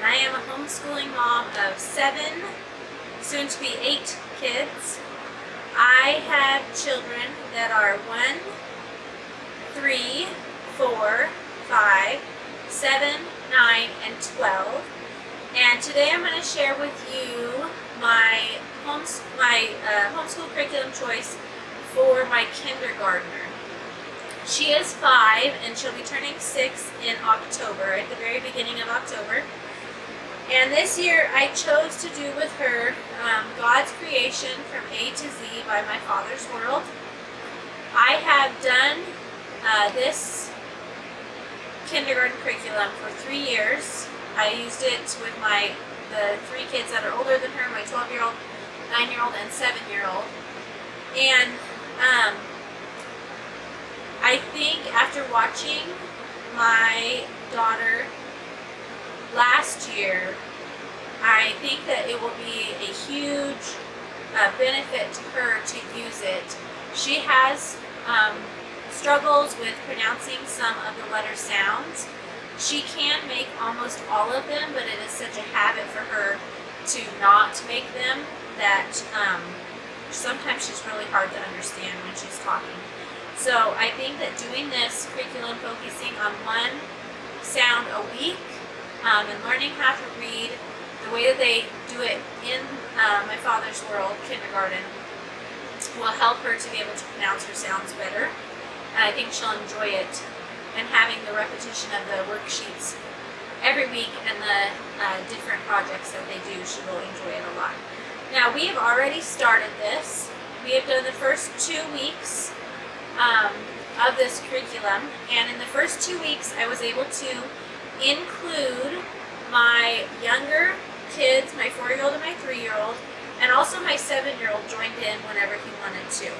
and I am a homeschooling mom of 7, soon to be 8 kids. I have children that are 1, 3, 4, 5, 7, 9, and 12. And today I'm going to share with you my homeschool curriculum choice for my kindergartner. She is 5 and she'll be turning 6 in October, at the very beginning of October. And this year I chose to do with her God's Creation from A to Z by My Father's World. I have done this kindergarten curriculum for 3 years. I used it with the 3 kids that are older than her, my 12-year-old, 9-year-old, and 7-year-old. And I think after watching my daughter last year, I think that it will be a huge benefit to her to use it. She has struggles with pronouncing some of the letter sounds. She can make almost all of them, but it is such a habit for her to not make them that sometimes she's really hard to understand when she's talking. So I think that doing this curriculum focusing on one sound a week and learning how to read the way that they do it in My Father's World kindergarten will help her to be able to pronounce her sounds better. And I think she'll enjoy it. And having the repetition of the worksheets every week and the different projects that they do, she will enjoy it a lot. Now, we have already started this. We have done the first 2 weeks of this curriculum, and in the first 2 weeks I was able to include my younger kids, my 4-year-old and my 3-year-old, and also my 7-year-old joined in whenever he wanted to.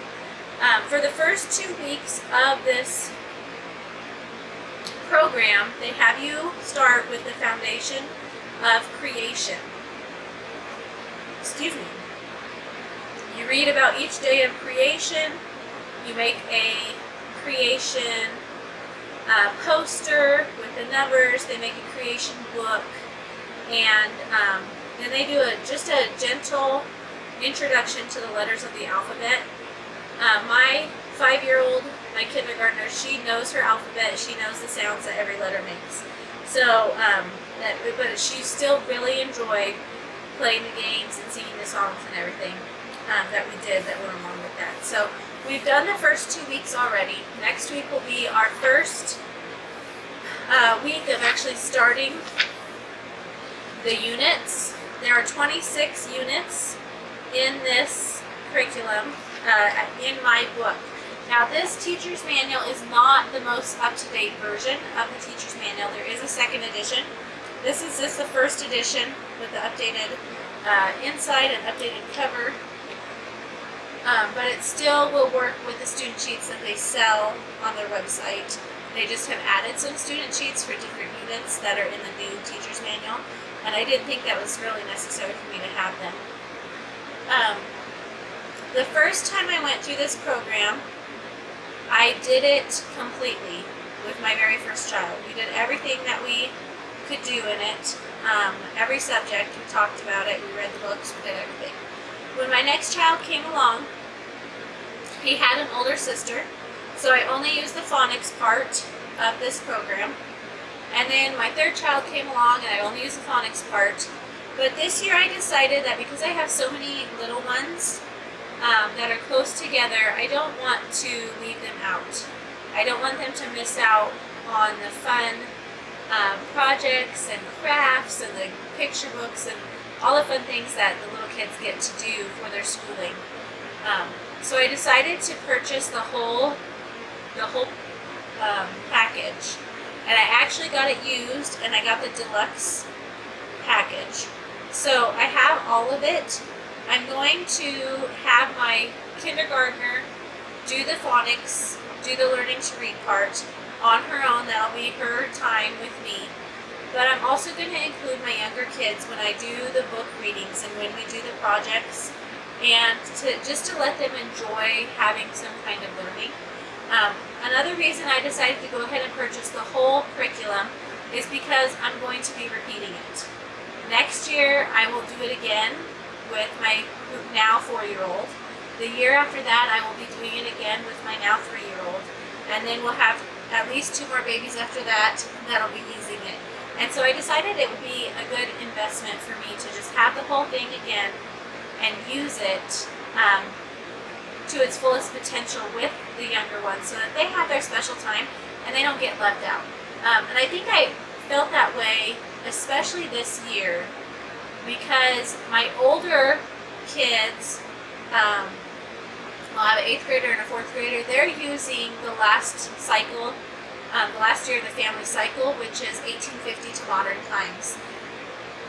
For the first 2 weeks of this program, they have you start with the foundation of creation. Excuse me. You read about each day of creation. You make a creation poster with the numbers. They make a creation book, and then they do just a gentle introduction to the letters of the alphabet. My 5-year-old, my kindergartner, she knows her alphabet. She knows the sounds that every letter makes. So, but she still really enjoyed playing the games and singing the songs and everything that we did that went along with that. So we've done the first 2 weeks already. Next week will be our first week of actually starting the units. There are 26 units in this curriculum in my book. Now, this teacher's manual is not the most up-to-date version of the teacher's manual. There is a second edition. This is just the first edition with the updated inside and updated cover. But it still will work with the student sheets that they sell on their website. They just have added some student sheets for different units that are in the new teacher's manual. And I didn't think that was really necessary for me to have them. The first time I went through this program, I did it completely with my very first child. We did everything that we could do in it. Every subject, we talked about it, we read the books, we did everything. When my next child came along, he had an older sister, so I only used the phonics part of this program. And then my third child came along and I only used the phonics part. But this year I decided that because I have so many little ones that are close together, I don't want to leave them out. I don't want them to miss out on the fun projects and crafts and the picture books and all the fun things that the little kids get to do for their schooling. So I decided to purchase the whole package, and I actually got it used, and I got the deluxe package. So I have all of it. I'm going to have my kindergartner do the phonics, do the learning to read part on her own. That'll be her time with me. But I'm also going to include my younger kids when I do the book readings and when we do the projects, and just to let them enjoy having some kind of learning. Another reason I decided to go ahead and purchase the whole curriculum is because I'm going to be repeating it. Next year, I will do it again with my now 4-year-old. The year after that, I will be doing it again with my now 3-year-old. And then we'll have at least 2 more babies after that. That'll be easing it. And so I decided it would be a good investment for me to just have the whole thing again and use it to its fullest potential with the younger ones so that they have their special time and they don't get left out. And I think I felt that way, especially this year, because my older kids, I'll have an 8th grader and a 4th grader, they're using the last cycle, the last year of the family cycle, which is 1850 to modern times.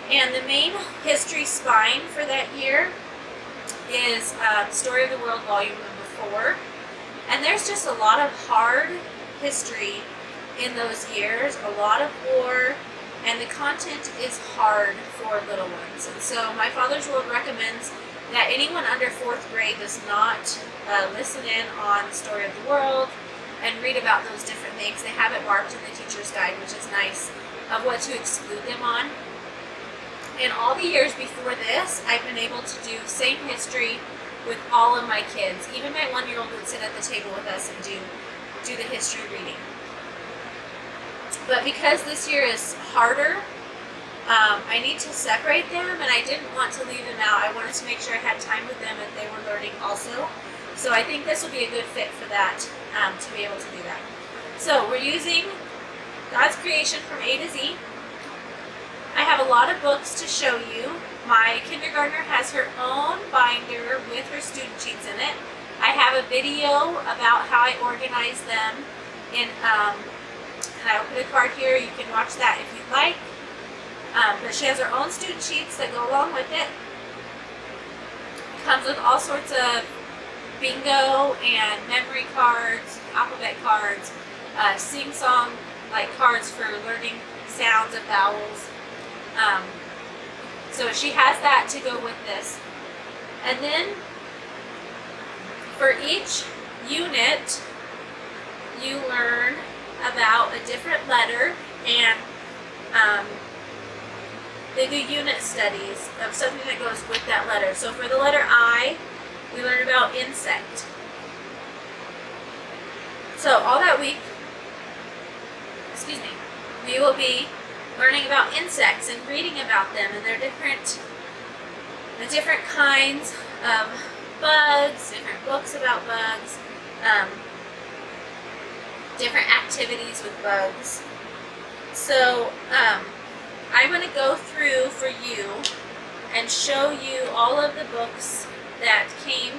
And the main history spine for that year is Story of the World, Volume Number 4. And there's just a lot of hard history in those years, a lot of war, and the content is hard for little ones. And so my Father's World recommends that anyone under 4th grade does not listen in on the Story of the World and read about those different things. They have it marked in the teacher's guide, which is nice, of what to exclude them on. In all the years before this, I've been able to do same history with all of my kids. Even my 1-year-old would sit at the table with us and do the history reading. But because this year is harder, I need to separate them, and I didn't want to leave them out. I wanted to make sure I had time with them and they were learning also. So I think this will be a good fit for that, to be able to do that. So we're using God's Creation from A to Z. I have a lot of books to show you. My kindergartner has her own binder with her student sheets in it. I have a video about how I organize them in, and I will put a card here. You can watch that if you'd like. But she has her own student sheets that go along with it. Comes with all sorts of bingo and memory cards, alphabet cards, sing-song like cards for learning sounds and vowels. So she has that to go with this. And then for each unit, you learn about a different letter, and they do unit studies of something that goes with that letter. So for the letter I, we learn about insect. So all that week, we will be learning about insects and reading about them and the different kinds of bugs, different books about bugs, different activities with bugs. So I'm going to go through for you and show you all of the books that came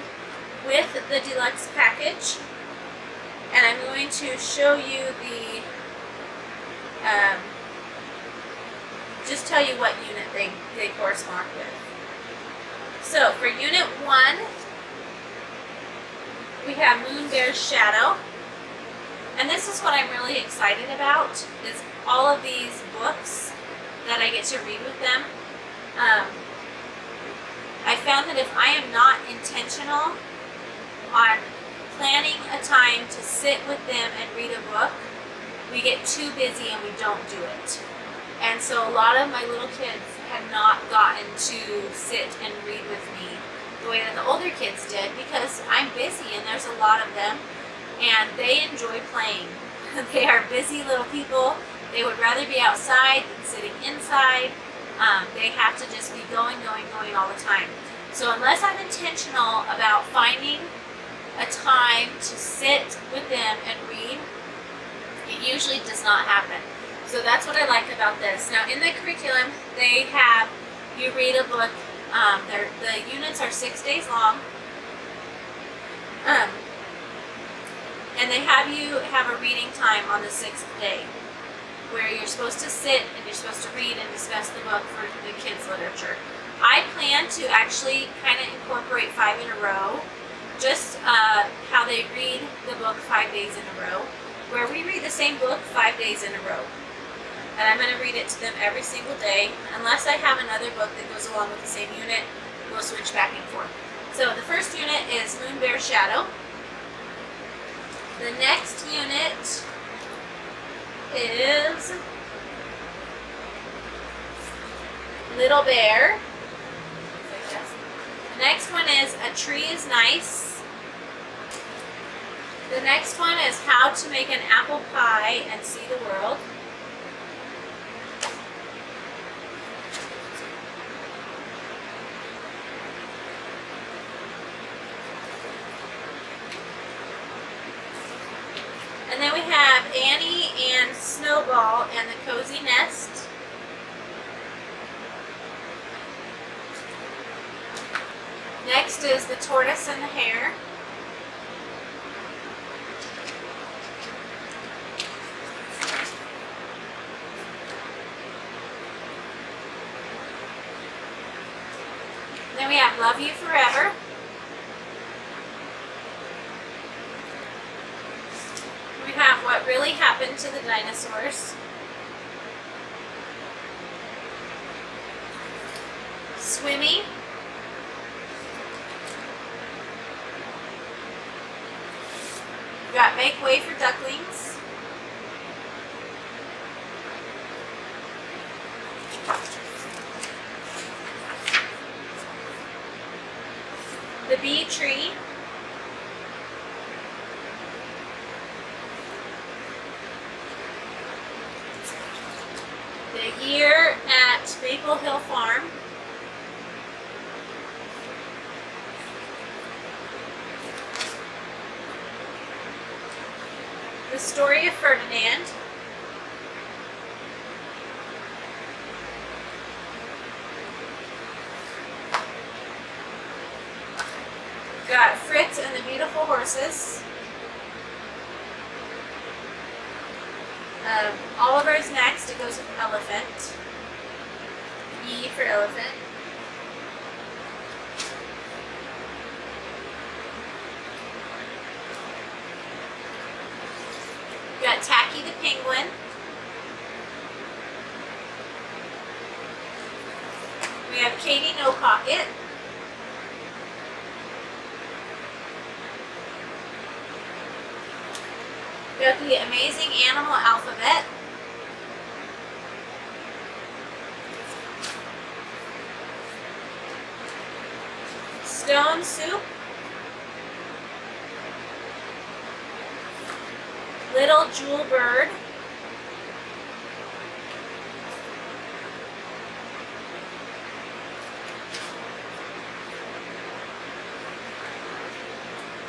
with the deluxe package, and I'm going to show you the just tell you what unit they correspond with. So for unit 1, we have Moon Bear's Shadow. And this is what I'm really excited about, is all of these books that I get to read with them. I found that if I am not intentional on planning a time to sit with them and read a book, we get too busy and we don't do it. And so a lot of my little kids have not gotten to sit and read with me the way that the older kids did, because I'm busy and there's a lot of them and they enjoy playing. They are busy little people. They would rather be outside than sitting inside. They have to just be going all the time. So unless I'm intentional about finding a time to sit with them and read, it usually does not happen. So that's what I like about this. Now in the curriculum, they have you read a book. The units are 6 days long. And they have you have a reading time on the 6th day, where you're supposed to sit and you're supposed to read and discuss the book for the kids' literature. I plan to actually kind of incorporate 5 in a row, just how they read the book 5 days in a row, where we read the same book 5 days in a row. And I'm going to read it to them every single day. Unless I have another book that goes along with the same unit, we'll switch back and forth. So the first unit is Moon Bear's Shadow. The next unit is Little Bear. The next one is A Tree is Nice. The next one is How to Make an Apple Pie and See the World. And then we have Annie and Snowball and the Cozy Nest. Next is The Tortoise and the Hare. Then we have Love You Forever. We have What Really Happened to the Dinosaurs. Swimmy. We got Make Way for Ducklings. The Bee Tree. The Year at Maple Hill Farm. The Story of Ferdinand. Got Fritz and the Beautiful Horses. Oliver's next. It goes with Elephant. E for Elephant. We got Tacky the Penguin. We have Katie No Pocket. We got the Amazing Animal Alphabet. Stone Soup. Little Jewel Bird.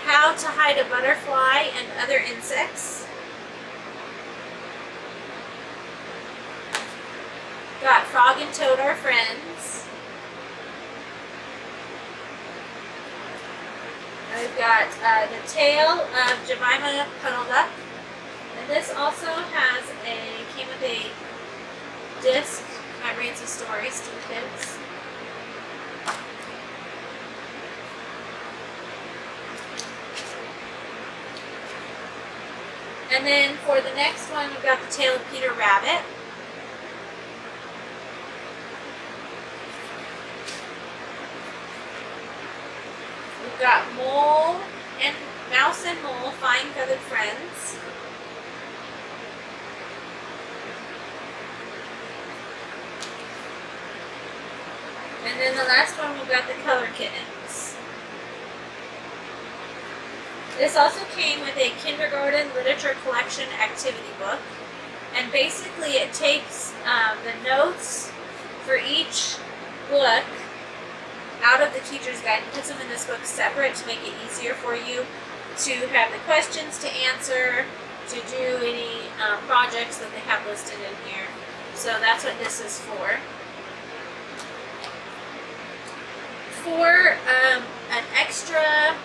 How to Hide a Butterfly and Other Insects. Got Frog and Toad Are Friends. I've got The Tale of Jemima Puddle Duck. And this also came with a disc that reads the stories to the kids. And then for the next one, we've got The Tale of Peter Rabbit. We've got Mouse and Mole, Fine Feathered Friends. And then the last one, we've got The Color Kittens. This also came with a kindergarten literature collection activity book. And basically it takes the notes for each book out of the teacher's guide and puts them in this book separate to make it easier for you to have the questions to answer, to do any projects that they have listed in here. So that's what this is for. For an extra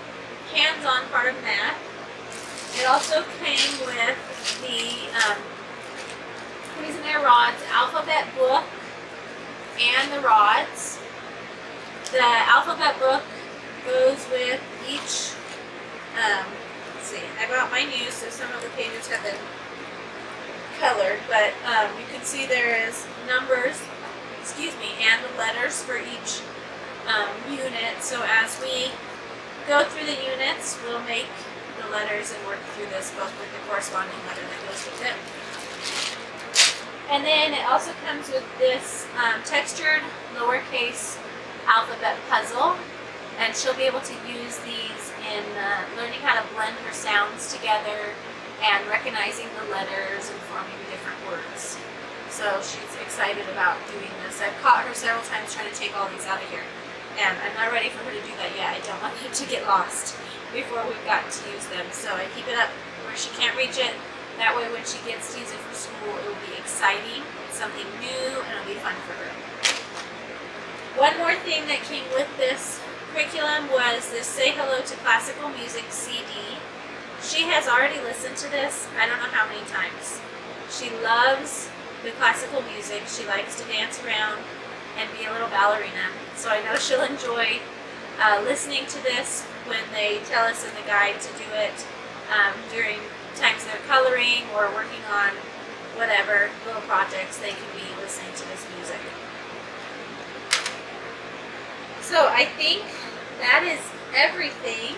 hands-on part of math, it also came with the Cuisinart rods alphabet book and the rods. The alphabet book goes with each, let's see, I bought mine new, so some of the pages have been colored, but you can see there is numbers, and the letters for each unit. So as we go through the units, we'll make the letters and work through this book with the corresponding letter that goes with it. And then it also comes with this textured lowercase alphabet puzzle, and she'll be able to use these in learning how to blend her sounds together and recognizing the letters and forming different words. So she's excited about doing this. I've caught her several times trying to take all these out of here, and I'm not ready for her to do that yet. I don't want them to get lost before we've gotten to use them. So I keep it up where she can't reach it. That way when she gets to use it for school, it will be exciting. It's something new and it'll be fun for her. One more thing that came with this curriculum was this Say Hello to Classical Music CD. She has already listened to this, I don't know how many times. She loves the classical music. She likes to dance around and be a little ballerina. So I know she'll enjoy listening to this when they tell us in the guide to do it during times they're coloring or working on whatever little projects. They can be listening to this music. So I think that is everything